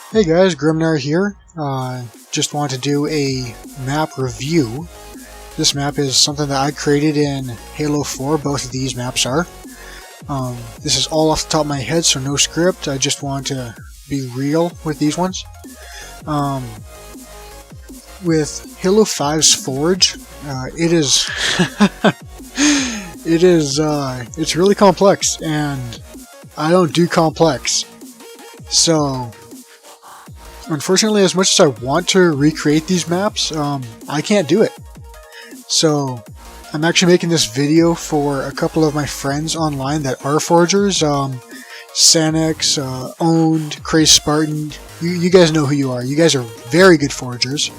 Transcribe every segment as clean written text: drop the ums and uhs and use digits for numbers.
Hey guys, Grimnar here. Just want to do a map review. This map is something that I created in Halo 4, both of these maps are. This is all off the top of my head, so no script. I just want to be real with these ones. With Halo 5's Forge, it's really complex, and I don't do complex. So, unfortunately, as much as I want to recreate these maps, I can't do it. So, I'm actually making this video for a couple of my friends online that are forgers. Sanex, Owned, Crazy Spartan. You guys know who you are. You guys are very good forgers.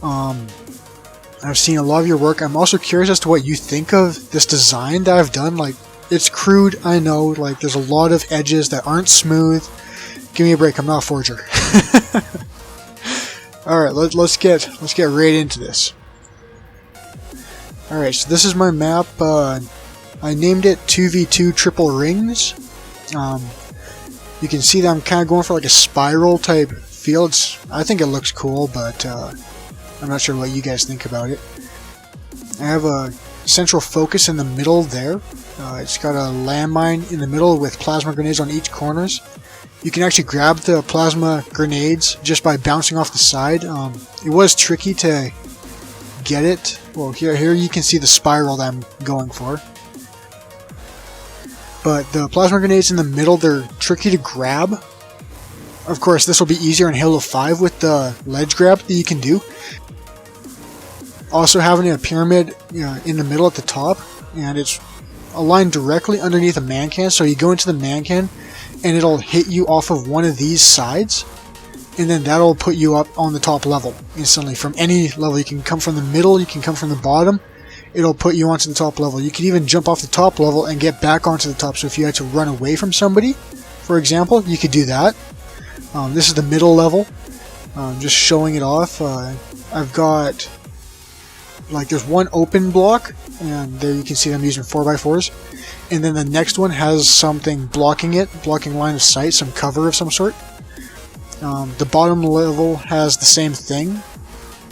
I've seen a lot of your work. I'm also curious as to what you think of this design that I've done. Like, it's crude, I know. Like, there's a lot of edges that aren't smooth. Give me a break, I'm not a forger. Alright, let's get right into this. Alright, so this is my map. I named it 2v2 Triple Rings. You can see that I'm kind of going for like a spiral type feel. I think it looks cool, but I'm not sure what you guys think about it. I have a central focus in the middle there. It's got a landmine in the middle with plasma grenades on each corners. You can actually grab the plasma grenades just by bouncing off the side. It was tricky to get it. Well, here you can see the spiral that I'm going for. But the plasma grenades in the middle, they're tricky to grab. Of course, this will be easier in Halo 5 with the ledge grab that you can do. Also having a pyramid in the middle at the top, and it's aligned directly underneath a man can, so you go into the man can, and it'll hit you off of one of these sides, and then that'll put you up on the top level instantly. From any level, you can come from the middle, you can come from the bottom, it'll put you onto the top level. You can even jump off the top level and get back onto the top, so if you had to run away from somebody, for example, you could do that. This is the middle level, just showing it off. I've got, like, there's one open block, and there you can see I'm using 4x4s. And then the next one has something blocking it, blocking line of sight, some cover of some sort. The bottom level has the same thing,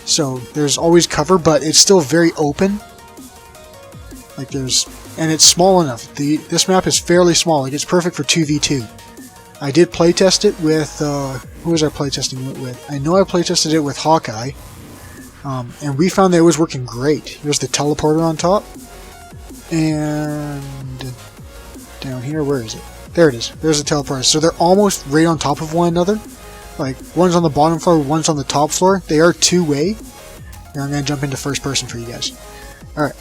so there's always cover, but it's still very open. Like and it's small enough. This map is fairly small. Like, it's perfect for 2v2. I did playtest it with who was I playtesting it with? I know I playtested it with Hawkeye, and we found that it was working great. Here's the teleporter on top. And down here, where is it? There it is. There's the teleporter. So they're almost right on top of one another. Like, one's on the bottom floor, one's on the top floor. They are two-way. Here, I'm going to jump into first person for you guys. Alright.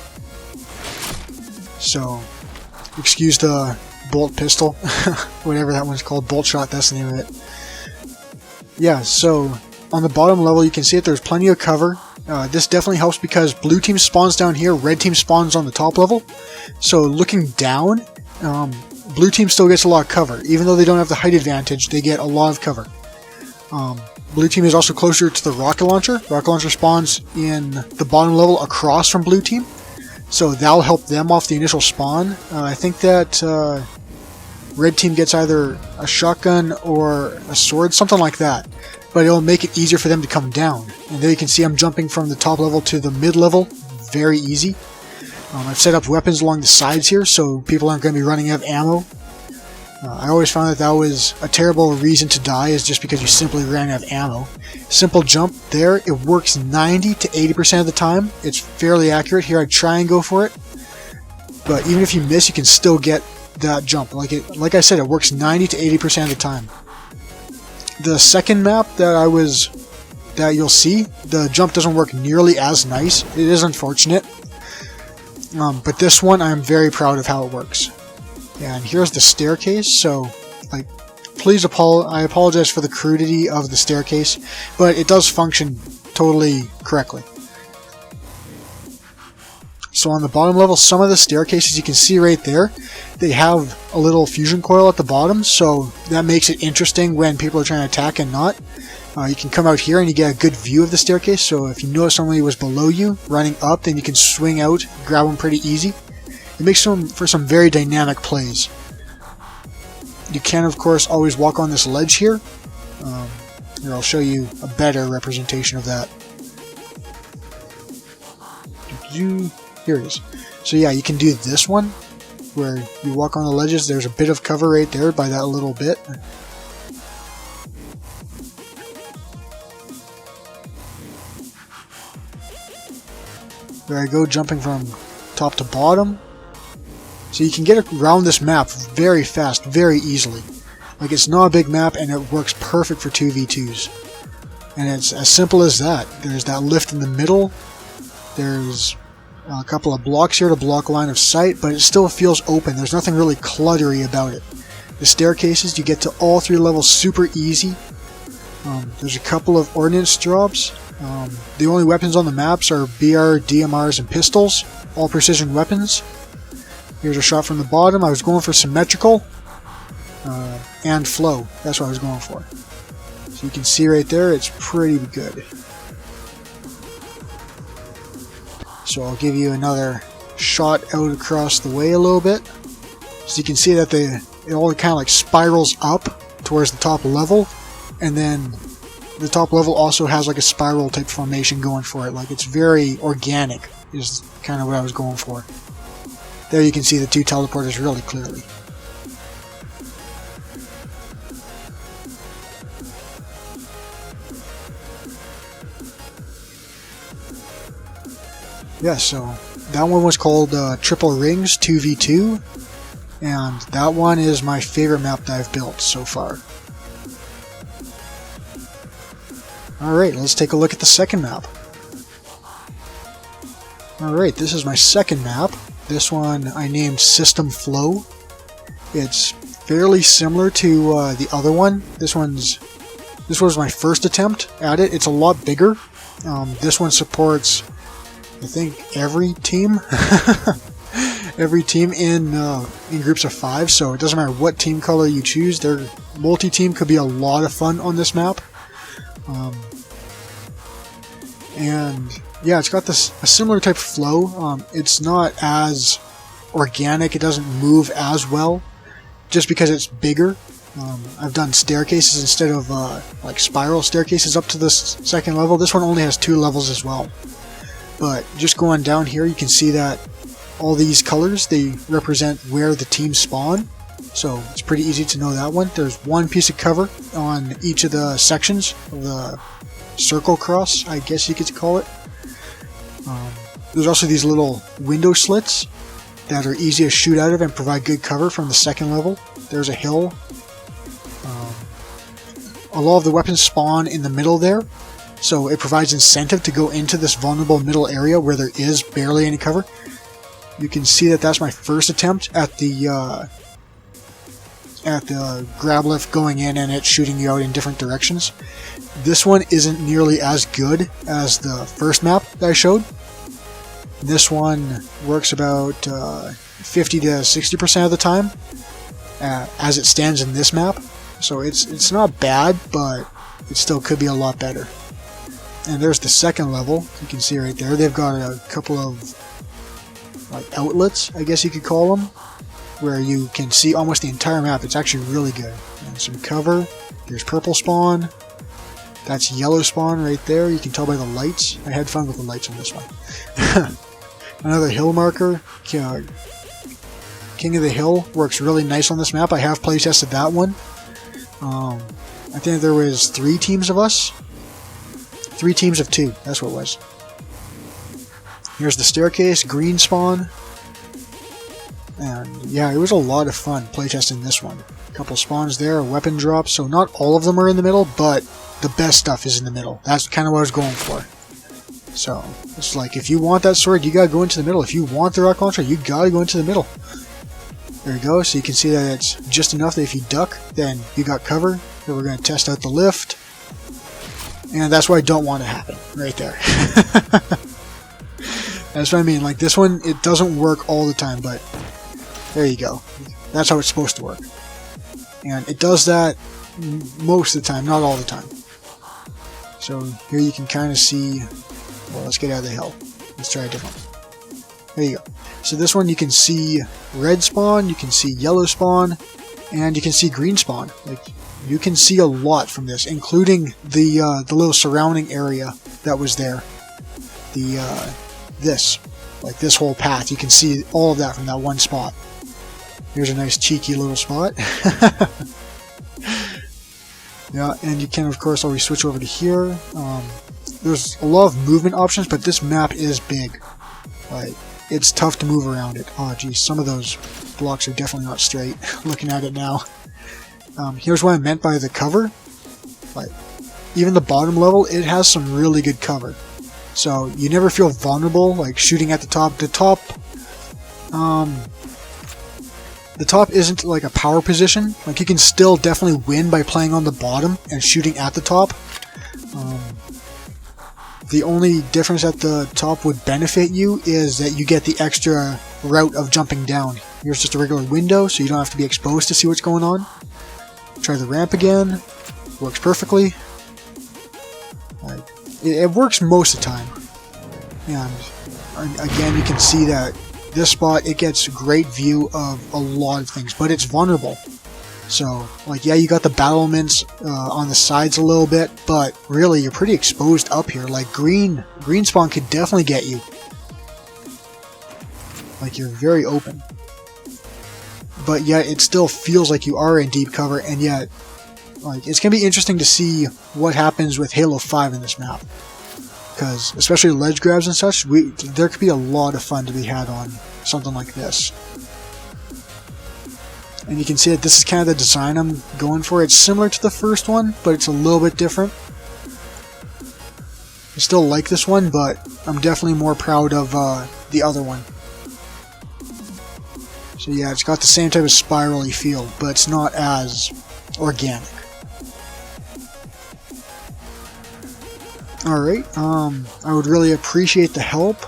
So, excuse the bolt pistol. Whatever that one's called. Bolt shot, that's the name of it. Yeah, so on the bottom level, you can see that there's plenty of cover. This definitely helps because blue team spawns down here, red team spawns on the top level. So looking down, blue team still gets a lot of cover. Even though they don't have the height advantage, they get a lot of cover. Blue team is also closer to the rocket launcher. Rocket launcher spawns in the bottom level across from blue team. So that'll help them off the initial spawn. I think that red team gets either a shotgun or a sword, something like that. But it'll make it easier for them to come down. And there you can see I'm jumping from the top level to the mid level. Very easy. I've set up weapons along the sides here, so people aren't going to be running out of ammo. I always found that was a terrible reason to die, is just because you simply ran out of ammo. Simple jump there, it works 90 to 80% of the time. It's fairly accurate. Here I try and go for it. But even if you miss, you can still get that jump. Like I said, it works 90 to 80% of the time. The second map that you'll see, the jump doesn't work nearly as nice. It is unfortunate. But this one, I'm very proud of how it works. And here's the staircase, so, like, I apologize for the crudity of the staircase, but it does function totally correctly. So on the bottom level, some of the staircases you can see right there, they have a little fusion coil at the bottom, so that makes it interesting when people are trying to attack and not. You can come out here and you get a good view of the staircase, so if you notice somebody was below you, running up, then you can swing out, grab them pretty easy. It makes for some very dynamic plays. You can, of course, always walk on this ledge here. Here, I'll show you a better representation of that. Here it is. So yeah, you can do this one, where you walk on the ledges. There's a bit of cover right there by that little bit. There I go, jumping from top to bottom. So you can get around this map very fast, very easily. Like, it's not a big map, and it works perfect for 2v2s. And it's as simple as that. There's that lift in the middle. There's a couple of blocks here to block line of sight, but it still feels open. There's nothing really cluttery about it. The staircases, you get to all 3 levels super easy. There's a couple of ordnance drops. The only weapons on the maps are BR, DMRs, and pistols. All precision weapons. Here's a shot from the bottom. I was going for symmetrical and flow. That's what I was going for. So you can see right there, it's pretty good. So I'll give you another shot out across the way a little bit. So you can see that it all kind of like spirals up towards the top level, and then the top level also has like a spiral type formation going for it. Like, it's very organic is kind of what I was going for. There you can see the 2 teleporters really clearly. Yeah, so that one was called Triple Rings 2v2, and that one is my favorite map that I've built so far. Alright, let's take a look at the second map. Alright, this is my second map. This one I named System Flow. It's fairly similar to the other one. This was my first attempt at it. It's a lot bigger. This one supports, I think, every team. Every team in groups of 5, so it doesn't matter what team color you choose. Their multi-team could be a lot of fun on this map. And yeah, it's got a similar type of flow. It's not as organic. It doesn't move as well, just because it's bigger. I've done staircases instead of like spiral staircases up to this second level. This one only has 2 levels as well. But just going down here, you can see that all these colors, they represent where the teams spawn. So it's pretty easy to know that one. There's 1 piece of cover on each of the sections of the circle cross, I guess you could call it. There's also these little window slits that are easy to shoot out of and provide good cover from the second level. There's a hill. A lot of the weapons spawn in the middle there, so it provides incentive to go into this vulnerable middle area where there is barely any cover. You can see that that's my first attempt at the grab lift going in and it shooting you out in different directions. This one isn't nearly as good as the first map that I showed. This one works about 50 to 60% of the time as it stands in this map. So it's not bad, but it still could be a lot better. And there's the second level. You can see right there. They've got a couple of like outlets, I guess you could call them, where you can see almost the entire map. It's actually really good. And some cover. There's purple spawn. That's yellow spawn right there. You can tell by the lights. I had fun with the lights on this one. Another hill marker. King of the Hill works really nice on this map. I have playtested that one. I think there was 3 teams of us. 3 teams of 2. That's what it was. Here's the staircase. Green spawn. And yeah, it was a lot of fun playtesting this one. A couple spawns there, a weapon drop. So not all of them are in the middle, but the best stuff is in the middle. That's kind of what I was going for. So it's like, if you want that sword, you gotta go into the middle. If you want the rocket launcher, you gotta go into the middle. There you go. So you can see that it's just enough that if you duck, then you got cover. Then we're gonna test out the lift. And that's what I don't want to happen right there. That's what I mean. Like, this one, it doesn't work all the time, but there you go. That's how it's supposed to work. And it does that most of the time, not all the time. So here you can kind of see. Well, let's get out of the hill. Let's try a different one. There you go. So this one you can see red spawn, you can see yellow spawn, and you can see green spawn. Like, you can see a lot from this, including the little surrounding area that was there. This whole path, you can see all of that from that one spot. Here's a nice cheeky little spot. Yeah, and you can of course always switch over to here. There's a lot of movement options, but this map is big. It's tough to move around it. Oh geez, some of those blocks are definitely not straight. Looking at it now. Here's what I meant by the cover. Even the bottom level, it has some really good cover. So you never feel vulnerable, like shooting at the top. The top isn't like a power position. Like you can still definitely win by playing on the bottom and shooting at the top. The only difference at the top would benefit you is that you get the extra route of jumping down. Here's just a regular window, so you don't have to be exposed to see what's going on. Try the ramp again. Works perfectly. It works most of the time. And again, you can see that this spot, it gets a great view of a lot of things, but it's vulnerable. So, yeah, you got the battlements on the sides a little bit, but really, you're pretty exposed up here. Like, green spawn could definitely get you. Like, you're very open. But yet, it still feels like you are in deep cover, and yet, it's going to be interesting to see what happens with Halo 5 in this map. Because, especially ledge grabs and such, there could be a lot of fun to be had on something like this. And you can see that this is kind of the design I'm going for. It's similar to the first one, but it's a little bit different. I still like this one, but I'm definitely more proud of the other one. So yeah, it's got the same type of spirally feel, but it's not as organic. Alright, I would really appreciate the help.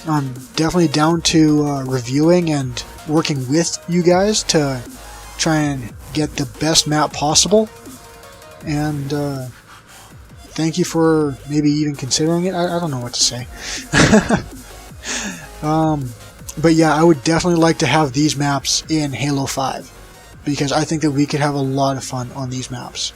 I'm definitely down to reviewing and working with you guys to try and get the best map possible. And thank you for maybe even considering it. I don't know what to say. But yeah, I would definitely like to have these maps in Halo 5, because I think that we could have a lot of fun on these maps.